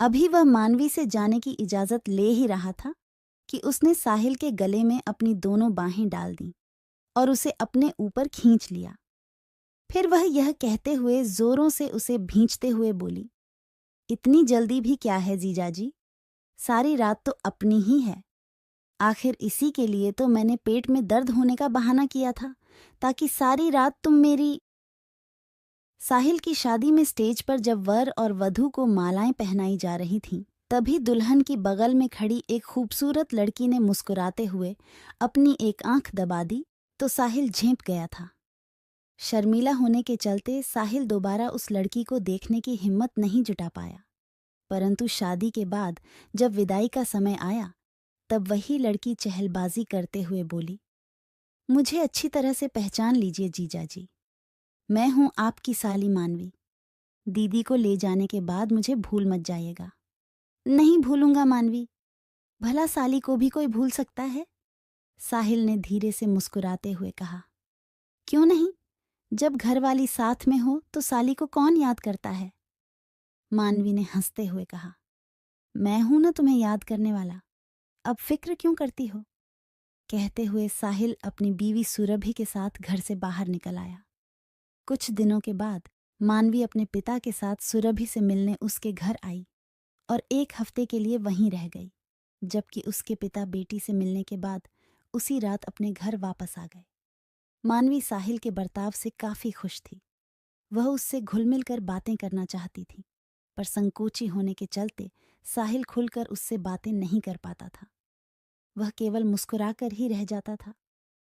अभी वह मानवी से जाने की इजाजत ले ही रहा था कि उसने साहिल के गले में अपनी दोनों बाहें डाल दीं और उसे अपने ऊपर खींच लिया। फिर वह यह कहते हुए जोरों से उसे भींचते हुए बोली, इतनी जल्दी भी क्या है जीजाजी, सारी रात तो अपनी ही है। आखिर इसी के लिए तो मैंने पेट में दर्द होने का बहाना किया था, ताकि सारी रात तुम मेरी। साहिल की शादी में स्टेज पर जब वर और वधू को मालाएं पहनाई जा रही थीं, तभी दुल्हन की बगल में खड़ी एक खूबसूरत लड़की ने मुस्कुराते हुए अपनी एक आंख दबा दी तो साहिल झेंप गया था। शर्मीला होने के चलते साहिल दोबारा उस लड़की को देखने की हिम्मत नहीं जुटा पाया। परंतु शादी के बाद जब विदाई का समय आया, तब वही लड़की चहलबाजी करते हुए बोली, मुझे अच्छी तरह से पहचान लीजिए जीजाजी, मैं हूं आपकी साली मानवी। दीदी को ले जाने के बाद मुझे भूल मत जाइएगा। नहीं भूलूंगा मानवी, भला साली को भी कोई भूल सकता है? साहिल ने धीरे से मुस्कुराते हुए कहा। क्यों नहीं, जब घरवाली साथ में हो तो साली को कौन याद करता है? मानवी ने हंसते हुए कहा। मैं हूं ना तुम्हें याद करने वाला, अब फिक्र क्यों करती हो? कहते हुए साहिल अपनी बीवी सुरभि के साथ घर से बाहर निकल आया। कुछ दिनों के बाद मानवी अपने पिता के साथ सुरभि से मिलने उसके घर आई और 1 हफ्ते के लिए वहीं रह गई, जबकि उसके पिता बेटी से मिलने के बाद उसी रात अपने घर वापस आ गए। मानवी साहिल के बर्ताव से काफी खुश थी। वह उससे घुल मिल कर बातें करना चाहती थी, पर संकोची होने के चलते साहिल खुलकर उससे बातें नहीं कर पाता था। वह केवल मुस्कुराकर ही रह जाता था।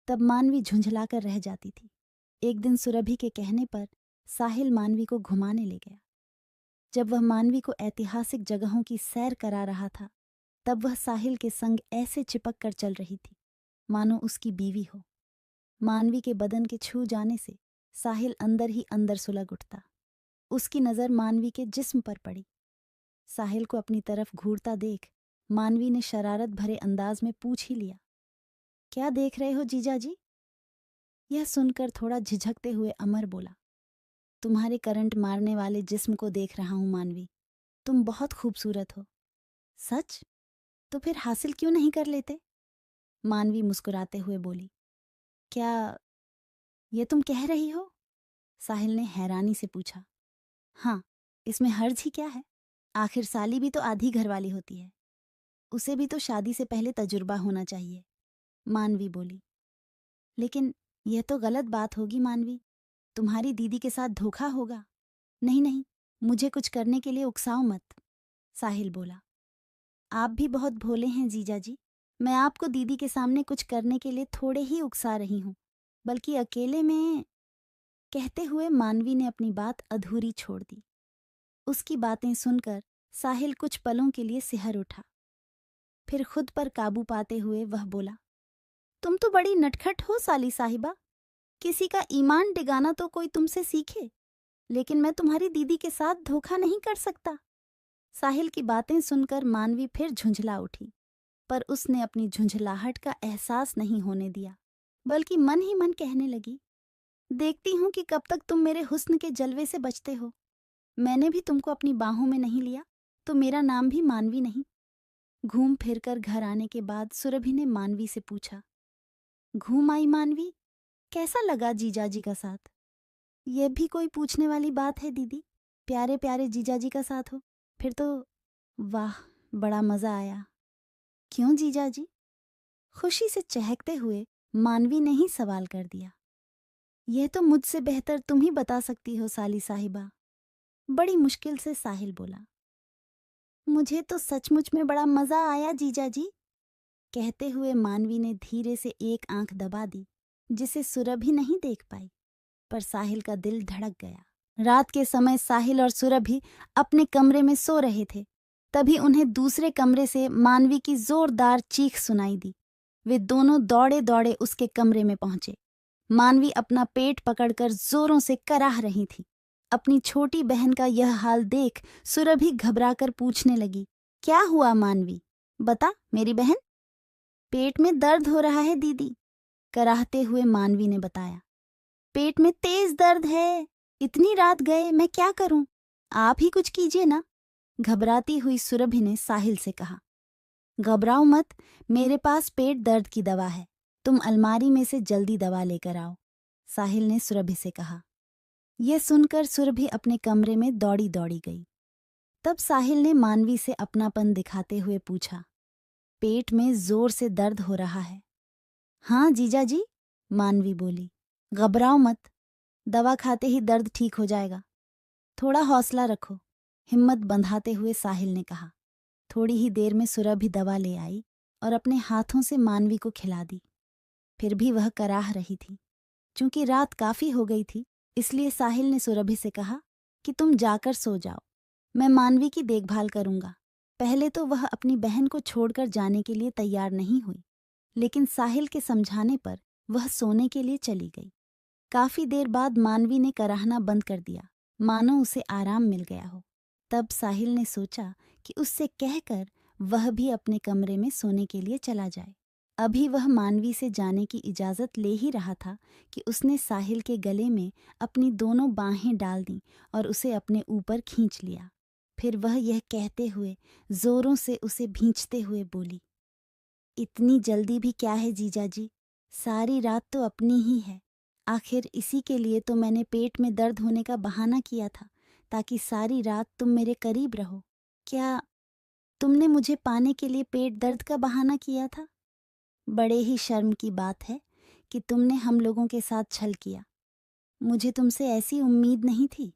तब मानवी झुंझलाकर रह जाती थी। एक दिन सुरभि के कहने पर साहिल मानवी को घुमाने ले गया। जब वह मानवी को ऐतिहासिक जगहों की सैर करा रहा था, तब वह साहिल के संग ऐसे चिपक कर चल रही थी मानो उसकी बीवी हो। मानवी के बदन के छू जाने से साहिल अंदर ही अंदर सुलग उठता। उसकी नज़र मानवी के जिस्म पर पड़ी। साहिल को अपनी तरफ घूरता देख मानवी ने शरारत भरे अंदाज में पूछ ही लिया, क्या देख रहे हो जीजाजी? यह सुनकर थोड़ा झिझकते हुए अमर बोला, तुम्हारे करंट मारने वाले जिस्म को देख रहा हूं मानवी, तुम बहुत खूबसूरत हो। सच? तो फिर हासिल क्यों नहीं कर लेते? मानवी मुस्कुराते हुए बोली। क्या ये तुम कह रही हो? साहिल ने हैरानी से पूछा। हाँ, इसमें हर्ज ही क्या है? आखिर साली भी तो आधी घरवाली होती है, उसे भी तो शादी से पहले तजुर्बा होना चाहिए। मानवी बोली। लेकिन यह तो गलत बात होगी मानवी, तुम्हारी दीदी के साथ धोखा होगा। नहीं नहीं, मुझे कुछ करने के लिए उकसाओ मत। साहिल बोला। आप भी बहुत भोले हैं जीजाजी, मैं आपको दीदी के सामने कुछ करने के लिए थोड़े ही उकसा रही हूँ, बल्कि अकेले में। कहते हुए मानवी ने अपनी बात अधूरी छोड़ दी। उसकी बातें सुनकर साहिल कुछ पलों के लिए सिहर उठा। फिर खुद पर काबू पाते हुए वह बोला, तुम तो बड़ी नटखट हो साली साहिबा, किसी का ईमान डिगाना तो कोई तुमसे सीखे, लेकिन मैं तुम्हारी दीदी के साथ धोखा नहीं कर सकता। साहिल की बातें सुनकर मानवी फिर झुंझला उठी, पर उसने अपनी झुंझलाहट का एहसास नहीं होने दिया, बल्कि मन ही मन कहने लगी, देखती हूं कि कब तक तुम मेरे हुस्न के जलवे से बचते हो। मैंने भी तुमको अपनी बाहों में नहीं लिया तो मेरा नाम भी मानवी नहीं। घूम फिर कर घर आने के बाद सुरभि ने मानवी से पूछा, घूम आई मानवी, कैसा लगा जीजाजी का साथ? यह भी कोई पूछने वाली बात है दीदी, प्यारे प्यारे जीजाजी का साथ हो फिर तो। वाह, बड़ा मजा आया। क्यों जीजाजी? खुशी से चहकते हुए मानवी ने ही सवाल कर दिया। यह तो मुझसे बेहतर तुम ही बता सकती हो साली साहिबा। बड़ी मुश्किल से साहिल बोला। मुझे तो सचमुच में बड़ा मजा आया जीजाजी। कहते हुए मानवी ने धीरे से एक आंख दबा दी, जिसे सुरभि नहीं देख पाई, पर साहिल का दिल धड़क गया। रात के समय साहिल और सुरभि अपने कमरे में सो रहे थे। तभी उन्हें दूसरे कमरे से मानवी की जोरदार चीख सुनाई दी। वे दोनों दौड़े दौड़े उसके कमरे में पहुंचे। मानवी अपना पेट पकड़कर जोरों से कराह रही थी। अपनी छोटी बहन का यह हाल देख सुरभि घबराकर पूछने लगी, क्या हुआ मानवी? बता मेरी बहन। पेट में दर्द हो रहा है दीदी, कराहते हुए मानवी ने बताया। पेट में तेज दर्द है, इतनी रात गए मैं क्या करूं? आप ही कुछ कीजिए ना। घबराती हुई सुरभि ने साहिल से कहा, घबराओ मत, मेरे पास पेट दर्द की दवा है, तुम अलमारी में से जल्दी दवा लेकर आओ, साहिल ने सुरभि से कहा। यह सुनकर सुरभि अपने कमरे में दौड़ी दौड़ी गई। तब साहिल ने मानवी से अपनापन दिखाते हुए पूछा, पेट में जोर से दर्द हो रहा है? हाँ जीजा जी, मानवी बोली। घबराओ मत, दवा खाते ही दर्द ठीक हो जाएगा, थोड़ा हौसला रखो, हिम्मत बंधाते हुए साहिल ने कहा। थोड़ी ही देर में सुरभि दवा ले आई और अपने हाथों से मानवी को खिला दी। फिर भी वह कराह रही थी। चूंकि रात काफी हो गई थी, इसलिए साहिल ने सुरभि से कहा कि तुम जाकर सो जाओ, मैं मानवी की देखभाल करूंगा। पहले तो वह अपनी बहन को छोड़कर जाने के लिए तैयार नहीं हुई, लेकिन साहिल के समझाने पर वह सोने के लिए चली गई। काफी देर बाद मानवी ने कराहना बंद कर दिया, मानो उसे आराम मिल गया हो। तब साहिल ने सोचा कि उससे कहकर वह भी अपने कमरे में सोने के लिए चला जाए। अभी वह मानवी से जाने की इजाज़त ले ही रहा था कि उसने साहिल के गले में अपनी दोनों बाहें डाल दीं और उसे अपने ऊपर खींच लिया। फिर वह यह कहते हुए जोरों से उसे भींचते हुए बोली, इतनी जल्दी भी क्या है जीजा जी, सारी रात तो अपनी ही है। आखिर इसी के लिए तो मैंने पेट में दर्द होने का बहाना किया था, ताकि सारी रात तुम मेरे करीब रहो। क्या तुमने मुझे पाने के लिए पेट दर्द का बहाना किया था? बड़े ही शर्म की बात है कि तुमने हम लोगों के साथ छल किया। मुझे तुमसे ऐसी उम्मीद नहीं थी,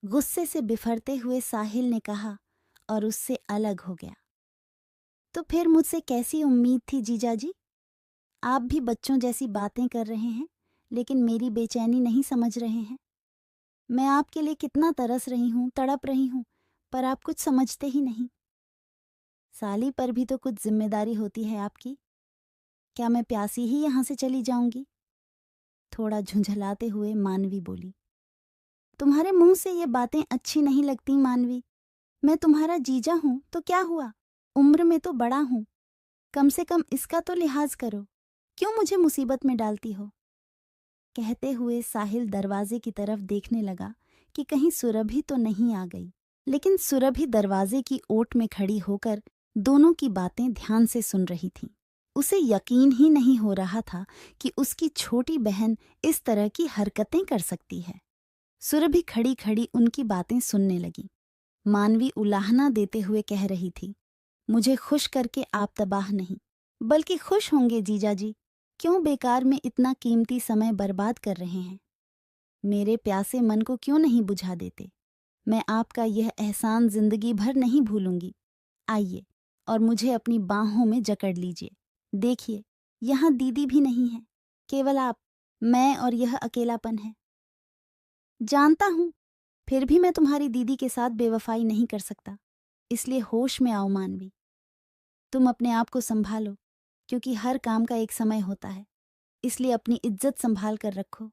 गुस्से से बिफरते हुए साहिल ने कहा और उससे अलग हो गया। तो फिर मुझसे कैसी उम्मीद थी जीजा जी? आप भी बच्चों जैसी बातें कर रहे हैं, लेकिन मेरी बेचैनी नहीं समझ रहे हैं। मैं आपके लिए कितना तरस रही हूँ, तड़प रही हूँ, पर आप कुछ समझते ही नहीं। साली पर भी तो कुछ जिम्मेदारी होती है आपकी। क्या मैं प्यासी ही यहाँ से चली जाऊंगी? थोड़ा झुंझलाते हुए मानवी बोली। तुम्हारे मुंह से ये बातें अच्छी नहीं लगती मानवी। मैं तुम्हारा जीजा हूं तो क्या हुआ, उम्र में तो बड़ा हूं, कम से कम इसका तो लिहाज करो। क्यों मुझे मुसीबत में डालती हो? कहते हुए साहिल दरवाजे की तरफ देखने लगा कि कहीं सुरभि तो नहीं आ गई, लेकिन सुरभि दरवाजे की ओट में खड़ी होकर दोनों की बातें ध्यान से सुन रही थी। उसे यकीन ही नहीं हो रहा था कि उसकी छोटी बहन इस तरह की हरकतें कर सकती है। सुरभि खड़ी खड़ी उनकी बातें सुनने लगी। मानवी उलाहना देते हुए कह रही थी, मुझे खुश करके आप तबाह नहीं, बल्कि खुश होंगे जीजा जी। क्यों बेकार में इतना कीमती समय बर्बाद कर रहे हैं? मेरे प्यासे मन को क्यों नहीं बुझा देते? मैं आपका यह एहसान जिंदगी भर नहीं भूलूंगी। आइए और मुझे अपनी बाहों में जकड़ लीजिए। देखिए, यहाँ दीदी भी नहीं है, केवल आप, मैं और यह अकेलापन है। जानता हूं, फिर भी मैं तुम्हारी दीदी के साथ बेवफाई नहीं कर सकता, इसलिए होश में आओ मानवी। तुम अपने आप को संभालो, क्योंकि हर काम का एक समय होता है। इसलिए अपनी इज्जत संभाल कर रखो,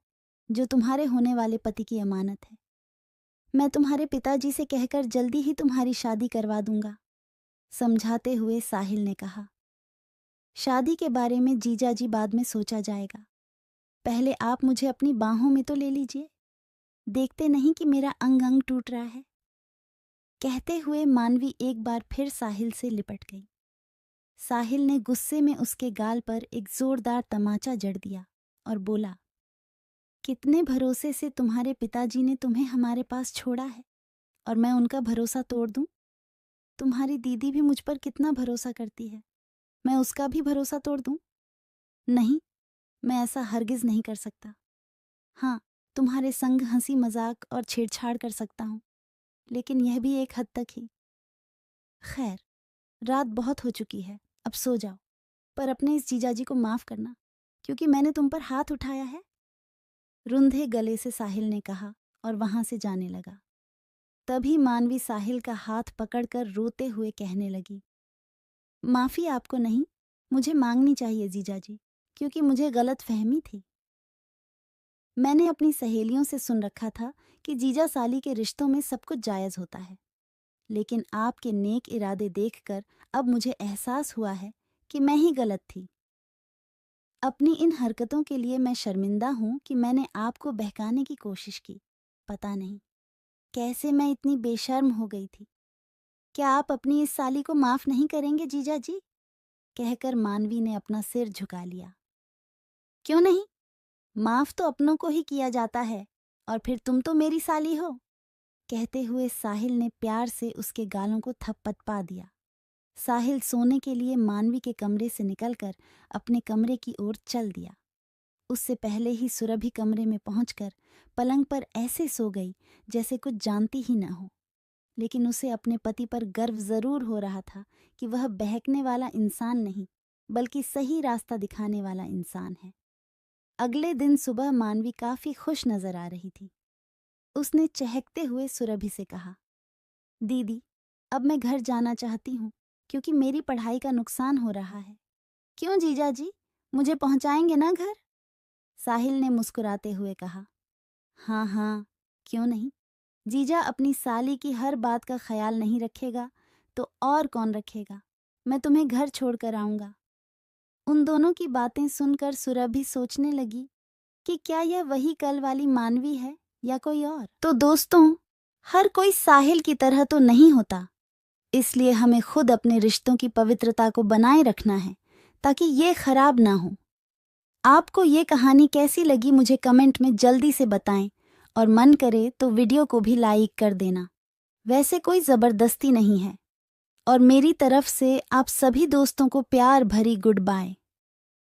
जो तुम्हारे होने वाले पति की अमानत है। मैं तुम्हारे पिताजी से कहकर जल्दी ही तुम्हारी शादी करवा दूंगा, समझाते हुए साहिल ने कहा। शादी के बारे में जीजा जी बाद में सोचा जाएगा, पहले आप मुझे अपनी बाहों में तो ले लीजिए। देखते नहीं कि मेरा अंग अंग टूट रहा है। कहते हुए मानवी एक बार फिर साहिल से लिपट गई। साहिल ने गुस्से में उसके गाल पर एक जोरदार तमाचा जड़ दिया और बोला, कितने भरोसे से तुम्हारे पिताजी ने तुम्हें हमारे पास छोड़ा है, और मैं उनका भरोसा तोड़ दूं? तुम्हारी दीदी भी मुझ पर कितना भरोसा करती है, मैं उसका भी भरोसा तोड़ दूं? नहीं, मैं ऐसा हरगिज नहीं कर सकता। हाँ, तुम्हारे संग हंसी मजाक और छेड़छाड़ कर सकता हूँ, लेकिन यह भी एक हद तक ही। खैर, रात बहुत हो चुकी है, अब सो जाओ, पर अपने इस जीजाजी को माफ करना, क्योंकि मैंने तुम पर हाथ उठाया है। रुंधे गले से साहिल ने कहा और वहां से जाने लगा। तभी मानवी साहिल का हाथ पकड़कर रोते हुए कहने लगी, माफी आपको नहीं, मुझे मांगनी चाहिए जीजाजी, क्योंकि मुझे गलत फहमी थी। मैंने अपनी सहेलियों से सुन रखा था कि जीजा साली के रिश्तों में सब कुछ जायज होता है, लेकिन आपके नेक इरादे देखकर अब मुझे एहसास हुआ है कि मैं ही गलत थी। अपनी इन हरकतों के लिए मैं शर्मिंदा हूं कि मैंने आपको बहकाने की कोशिश की। पता नहीं कैसे मैं इतनी बेशर्म हो गई थी। क्या आप अपनी इस साली को माफ नहीं करेंगे जीजा जी? कहकर मानवी ने अपना सिर झुका लिया। क्यों नहीं? माफ तो अपनों को ही किया जाता है, और फिर तुम तो मेरी साली हो। कहते हुए साहिल ने प्यार से उसके गालों को थपथपा दिया। साहिल सोने के लिए मानवी के कमरे से निकलकर अपने कमरे की ओर चल दिया। उससे पहले ही सुरभि कमरे में पहुंचकर पलंग पर ऐसे सो गई जैसे कुछ जानती ही न हो। लेकिन उसे अपने पति पर गर्व जरूर हो रहा था कि वह बहकने वाला इंसान नहीं, बल्कि सही रास्ता दिखाने वाला इंसान है। अगले दिन सुबह मानवी काफी खुश नजर आ रही थी। उसने चहकते हुए सुरभि से कहा, दीदी, अब मैं घर जाना चाहती हूँ क्योंकि मेरी पढ़ाई का नुकसान हो रहा है। क्यों जीजा जी, मुझे पहुंचाएंगे ना घर? साहिल ने मुस्कुराते हुए कहा। हाँ हाँ, क्यों नहीं। जीजा अपनी साली की हर बात का ख्याल नहीं रखेगा तो और कौन रखेगा। मैं तुम्हें घर छोड़कर आऊंगा। उन दोनों की बातें सुनकर सुरभि सोचने लगी कि क्या यह वही कल वाली मानवी है या कोई और। तो दोस्तों, हर कोई साहिल की तरह तो नहीं होता, इसलिए हमें खुद अपने रिश्तों की पवित्रता को बनाए रखना है ताकि ये खराब ना हो। आपको ये कहानी कैसी लगी मुझे कमेंट में जल्दी से बताएं, और मन करे तो वीडियो को भी लाइक कर देना। वैसे कोई ज़बरदस्ती नहीं है। और मेरी तरफ से आप सभी दोस्तों को प्यार भरी गुड बाय।